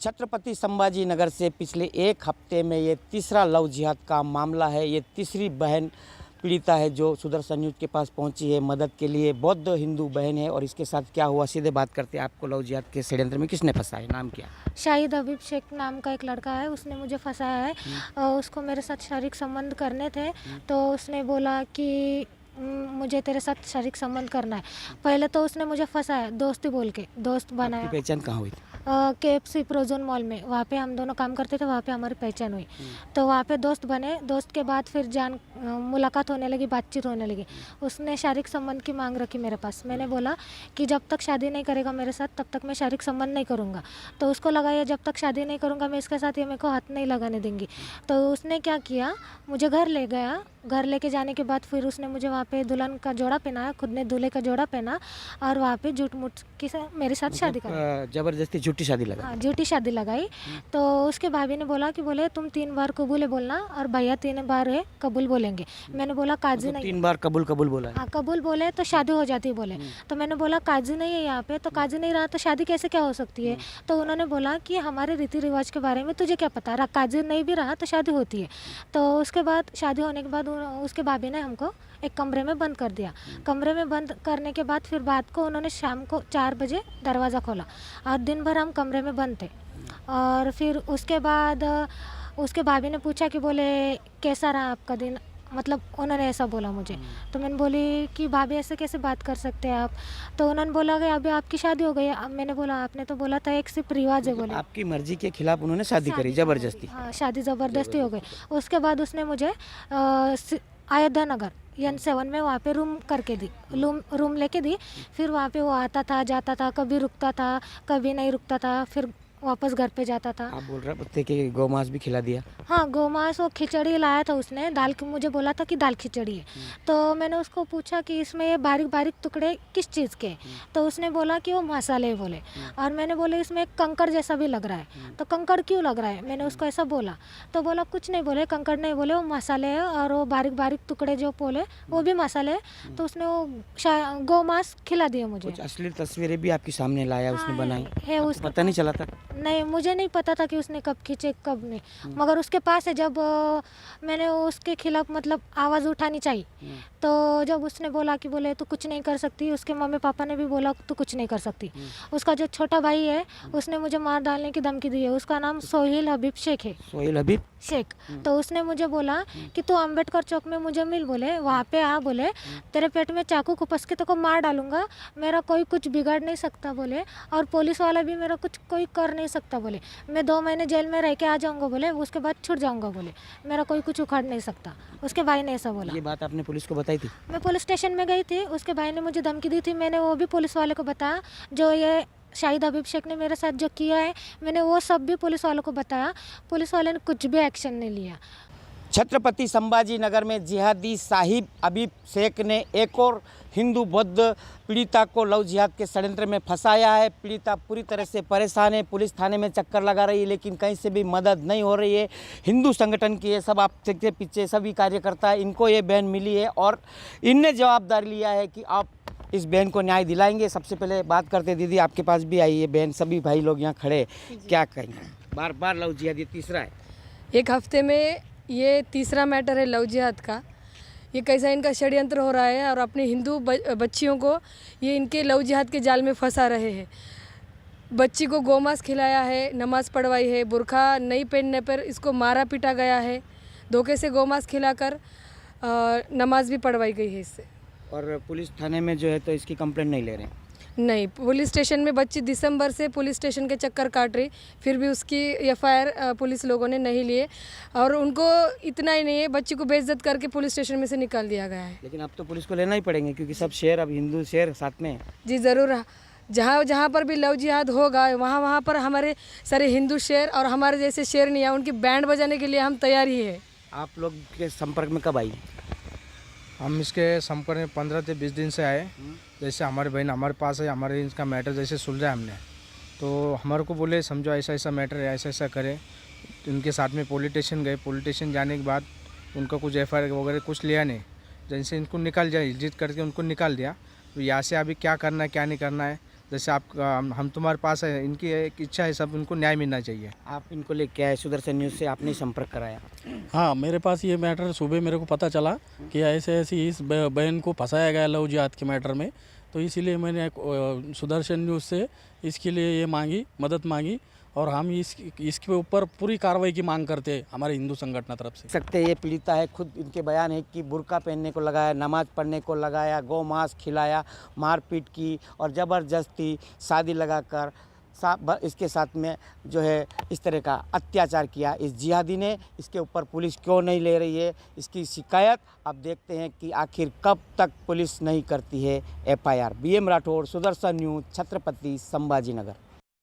छत्रपति संभाजी नगर से पिछले एक हफ्ते में ये तीसरा लव जिहाद का मामला है। ये तीसरी बहन पीड़िता है जो सुदर्शन न्यूज़ के पास पहुंची है मदद के लिए। बौद्ध हिंदू बहन है और इसके साथ क्या हुआ सीधे बात करते हैं। आपको लव जिहाद के षड्यंत्र में किसने फंसाया, नाम क्या? शाहिद हबीब शेख नाम का एक लड़का है, उसने मुझे फंसाया है। उसको मेरे साथ शारीरिक संबंध करने थे, तो उसने बोला कि मुझे तेरे साथ शारीरिक संबंध करना है। पहले तो उसने मुझे फंसाया, दोस्ती बोल के दोस्त बनाया। आपकी पहचान कहाँ हुई थी? KFC प्रोजोन मॉल में, वहाँ पे हम दोनों काम करते थे, वहाँ पे हमारी पहचान हुई। तो वहाँ पे दोस्त बने, दोस्त के बाद फिर मुलाकात होने लगी, बातचीत होने लगी। उसने शारीरिक संबंध की मांग रखी मेरे पास। मैंने बोला कि जब तक शादी नहीं करेगा मेरे साथ तब तक मैं शारीरिक संबंध नहीं करूँगा। तो उसको लगा ये जब तक शादी नहीं करूँगा मैं इसके साथ, ये मेरे को हाथ नहीं लगाने देंगी। तो उसने क्या किया, मुझे घर ले गया। घर लेके जाने के बाद फिर उसने मुझे वहाँ पे दुल्हन का जोड़ा पहनाया, खुद ने दूल्हे का जोड़ा पहना और वहाँ पे झूठ मूठ की मेरे साथ शादी करा। जबरदस्ती झूठी शादी लगा? हाँ, झूठी शादी लगाई। तो उसके भाभी ने बोला कि बोले तुम 3 बार कबूल है बोलना और भैया 3 बार है कबूल बोलेंगे। मैंने बोला काजी नहीं। 3 बार कबूल कबूल बोला? हाँ, कबूल बोले तो शादी हो जाती बोले। तो मैंने बोला काजी नहीं है यहाँ पे, तो काजी नहीं रहा तो शादी कैसे क्या हो सकती है? तो उन्होंने बोला कि हमारे रीति रिवाज के बारे में तुझे क्या पता, काजी नहीं भी रहा तो शादी होती है। तो उसके बाद शादी होने के बाद उसके भाभी ने हमको एक कमरे में बंद कर दिया। कमरे में बंद करने के बाद फिर रात को उन्होंने शाम को 4 बजे दरवाज़ा खोला और दिन भर हम कमरे में बंद थे। और फिर उसके बाद उसके भाभी ने पूछा कि बोले कैसा रहा आपका दिन, मतलब उन्होंने ऐसा बोला मुझे। तो मैंने बोली कि भाभी ऐसे कैसे बात कर सकते हैं आप? तो उन्होंने बोला कि अभी आपकी शादी हो गई है। अब मैंने बोला आपने तो बोला था एक सिर्फ रिवाज है बोले। आपकी मर्जी के खिलाफ उन्होंने शादी करी जबरदस्ती? हाँ, शादी ज़बरदस्ती हो गई। उसके बाद उसने मुझे अयोध्या नगर N7 में वहाँ पे रूम करके दी, रूम लेके दी। फिर वहाँ पे वो आता था जाता था, कभी रुकता था कभी नहीं रुकता था, फिर वापस घर पे जाता था। आप बोल रहे थे कि गौ-मांस भी खिला दिया? हाँ, गौ-मांस, वो खिचड़ी लाया था उसने, दाल की, मुझे बोला था कि दाल खिचड़ी है। तो मैंने उसको पूछा कि इसमें ये बारीक बारीक टुकड़े किस चीज़ के? तो उसने बोला कि वो मसाले बोले। और मैंने बोले इसमें एक कंकड़ जैसा भी लग रहा है। तो कंकड़ क्यों लग रहा है, मैंने उसको ऐसा बोला। तो बोला कुछ नहीं बोले, कंकड़ नहीं बोले, वो मसाले है और वो बारीक बारीक टुकड़े जो बोले वो भी मसाले है। तो उसने वो गौ-मांस खिला दिया मुझे। कुछ असली तस्वीरें भी आपके सामने लाया उसने बनाई है? उसको पता नहीं चला था? नहीं, मुझे नहीं पता था कि उसने कब खींचे कब नहीं, मगर उसके पास है। जब मैंने उसके खिलाफ मतलब आवाज़ उठानी चाहिए, तो जब उसने बोला कि बोले तू कुछ नहीं कर सकती, उसके मम्मी पापा ने भी बोला तू कुछ नहीं कर सकती। उसका जो छोटा भाई है उसने मुझे मार डालने की धमकी दी है। उसका नाम सोहेल हबीब शेख है। सोहेल हबीब शेख। तो उसने मुझे बोला कि तू अम्बेडकर चौक में मुझे मिल बोले, वहाँ पे आ बोले, तेरे पेट में चाकू खुपस के तो मार डालूंगा, मेरा कोई कुछ बिगाड़ नहीं सकता बोले, और पुलिस वाला भी मेरा कुछ कोई कर नहीं सकता बोले। मैं 2 महीने जेल में रह के आ जाऊँगा बोले, उसके बाद छूट जाऊँगा बोले, मेरा कोई कुछ उखाड़ नहीं सकता। उसके भाई ने ऐसा बोला। ये बात आपने पुलिस को बताई थी? मैं पुलिस स्टेशन में गई थी, उसके भाई ने मुझे धमकी दी थी। मैंने वो भी पुलिस वाले को बताया, जो ये शाहिद हबीब शेख ने मेरे साथ जो किया है, मैंने वो सब भी पुलिस वालों को बताया। पुलिस वाले ने कुछ भी एक्शन नहीं लिया। छत्रपति संभाजी नगर में जिहादी शाहिद हबीब शेख ने एक और हिंदू बौद्ध पीड़िता को लव जिहाद के षड्यंत्र में फंसाया है। पीड़िता पूरी तरह से परेशान है, पुलिस थाने में चक्कर लगा रही है लेकिन कहीं से भी मदद नहीं हो रही है। हिंदू संगठन की ये सब आप के पीछे सभी कार्यकर्ता है, इनको ये बहन मिली है और इनने जवाबदारी लिया है कि आप इस बहन को न्याय दिलाएंगे। सबसे पहले बात करते दीदी, आपके पास भी आई है बहन, सभी भाई लोग यहाँ खड़े, क्या कहेंगे? बार बार लव जिहाद ये तीसरा है एक हफ्ते में, ये तीसरा मैटर है लव जिहाद का। ये कैसा इनका षड्यंत्र हो रहा है और अपने हिंदू बच्चियों को ये इनके लव जिहाद के जाल में फंसा रहे हैं। बच्ची को गौमांस खिलाया है, नमाज पढ़वाई है, बुर्खा नहीं पहनने पर इसको मारा पीटा गया है, धोखे से गौमांस खिलाकर नमाज भी पढ़वाई गई है इससे। और पुलिस थाने में जो है तो इसकी कंप्लेंट नहीं ले रहे हैं? नहीं, पुलिस स्टेशन में बच्ची दिसंबर से पुलिस स्टेशन के चक्कर काट रही, फिर भी उसकी FIR पुलिस लोगों ने नहीं लिए। और उनको इतना ही नहीं है, बच्ची को बेइज्जत करके पुलिस स्टेशन में से निकाल दिया गया है। लेकिन अब तो पुलिस को लेना ही पड़ेंगे क्योंकि सब शहर अब हिंदू शहर साथ में है। जी ज़रूर, जहाँ जहाँ पर भी लव जिहाद होगा वहाँ वहाँ पर हमारे सारे हिंदू शेर और हमारे जैसे शेर नहीं है, उनकी बैंड बजाने के लिए हम तैयार ही है। आप लोग के संपर्क में कब आई? हम इसके संपर्क में 15 से 20 दिन से आए। जैसे हमारे बहन हमारे पास है, हमारे इसका मैटर जैसे सुलझा हमने, तो हमारे को बोले समझो ऐसा ऐसा मैटर है, ऐसा ऐसा करें। तो उनके साथ में पुलिस स्टेशन गए। पुलिस स्टेशन जाने के बाद उनका कुछ FIR वगैरह कुछ लिया नहीं, जैसे इनको निकाल जाए जिद करके उनको निकाल दिया। तो यहाँ से अभी क्या करना है क्या नहीं करना है जैसे आप हम तुम्हारे पास है, इनकी एक इच्छा है, सब उनको न्याय मिलना चाहिए। आप इनको लेके आए सुदर्शन न्यूज़ से, आपने संपर्क कराया। हाँ, मेरे पास ये मैटर सुबह मेरे को पता चला कि ऐसे ऐसी इस बहन को फंसाया गया लव जिहाद के मैटर में, तो इसीलिए मैंने सुदर्शन न्यूज़ से इसके लिए ये मदद मांगी और हम इसके ऊपर पूरी कार्रवाई की मांग करते हैं हमारे हिंदू संगठन तरफ से। सकते हैं ये पीड़िता है, खुद इनके बयान है कि बुर्का पहनने को लगाया, नमाज पढ़ने को लगाया, गौ मांस खिलाया, मारपीट की और ज़बरदस्ती शादी लगाकर इसके साथ में जो है इस तरह का अत्याचार किया इस जिहादी ने। इसके ऊपर पुलिस क्यों नहीं ले रही है इसकी शिकायत अब देखते हैं कि आखिर कब तक पुलिस नहीं करती है FIR। BM Rathore, Sudarshan news, Chhatrapati Sambhaji नगर।